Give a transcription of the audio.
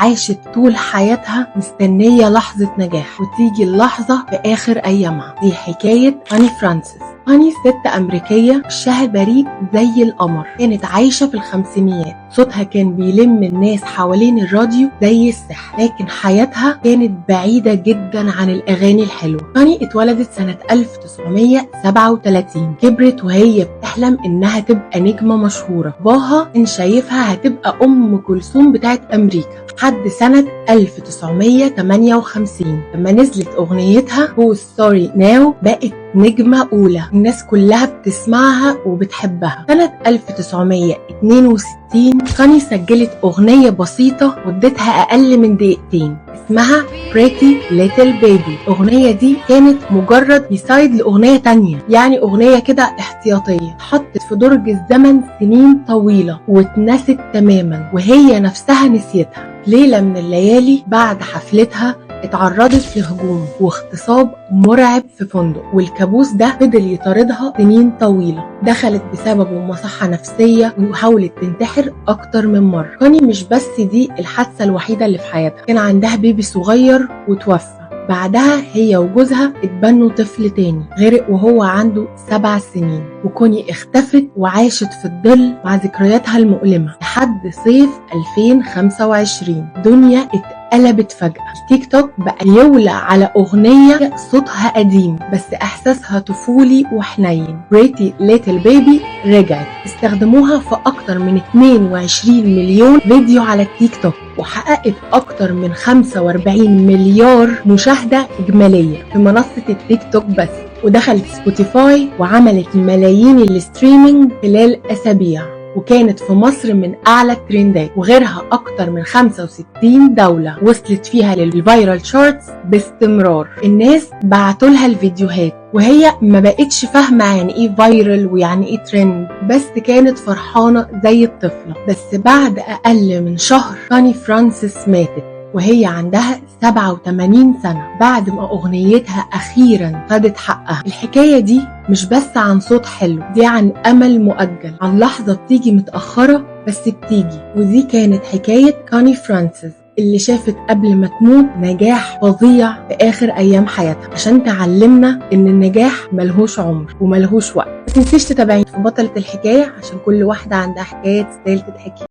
عاشت طول حياتها مستنية لحظة نجاح، وتيجي اللحظة في آخر أيامها. دي حكاية هاني فرانسيس. هاني ست أمريكية وشها بريء زي القمر، كانت عايشة في الخمسينيات. صوتها كان بيلم الناس حوالين الراديو زي السحر، لكن حياتها كانت بعيدة جدا عن الأغاني الحلوة. هاني اتولدت سنة 1937. كبرت وهي بتحلم إنها تبقى نجمة مشهورة. باباها كان شايفها هتبقى أم كلثوم بتاعت أمريكا لحد سنة 1958 لما نزلت أغنيتها Who's Sorry Now بقت نجمة أولى، الناس كلها بتسمعها وبتحبها. سنة 1962 هاني سجلت أغنية بسيطة مدتها أقل من دقيقتين اسمها Pretty Little Baby. الأغنية دي كانت مجرد بيسايد لأغنية تانية، يعني أغنية كده احتياطية، حطت في درج الزمن سنين طويلة واتنست تماما، وهي نفسها نسيتها. ليلة من الليالي بعد حفلتها اتعرضت لهجوم واغتصاب مرعب في فندق، والكابوس ده فضل يطاردها سنين طويلة. دخلت بسببه مصحة نفسية وحاولت تنتحر أكتر من مرة. هاني مش بس دي الحادثة الوحيدة اللي في حياتها، كان عندها بيبي صغير وتوفى. بعدها هي وجوزها اتبنوا طفل تاني غرق وهو عنده 7 سنين، وكوني اختفت وعاشت في الظل مع ذكرياتها المؤلمة لحد صيف 2025. دنيا اتقلبت فجأة. التيك توك بقى يولع على أغنية صوتها قديم بس إحساسها طفولي وحنين. Pretty Little Baby رجعت. استخدموها في أكتر من 22 مليون فيديو على التيك توك، وحققت أكتر من 45 مليار مشاهدة إجمالية في منصة التيك توك بس. ودخلت سبوتيفاي وعملت ملايين الستريمينج خلال أسابيع، وكانت في مصر من أعلى الترندات، وغيرها أكتر من 65 دولة وصلت فيها للفايرال شارتس باستمرار. الناس بعتولها الفيديوهات وهي ما بقتش فاهمة يعني ايه فايرال ويعني ايه ترند، بس كانت فرحانة زي الطفلة. بس بعد أقل من شهر هاني فرانسيس ماتت وهي عندها 87 سنة بعد ما أغنيتها أخيرا خدت حقها. الحكاية دي مش بس عن صوت حلو، دي عن أمل مؤجل، عن لحظة بتيجي متأخرة بس بتيجي. ودي كانت حكاية هاني فرانسيس اللي شافت قبل ما تموت نجاح فظيع في آخر أيام حياتها، عشان تعلمنا إن النجاح ملهوش عمر وملهوش وقت. متنسيش تتابعيني في بطلة الحكاية عشان كل واحدة عندها حكاية تستاهل تتحكي.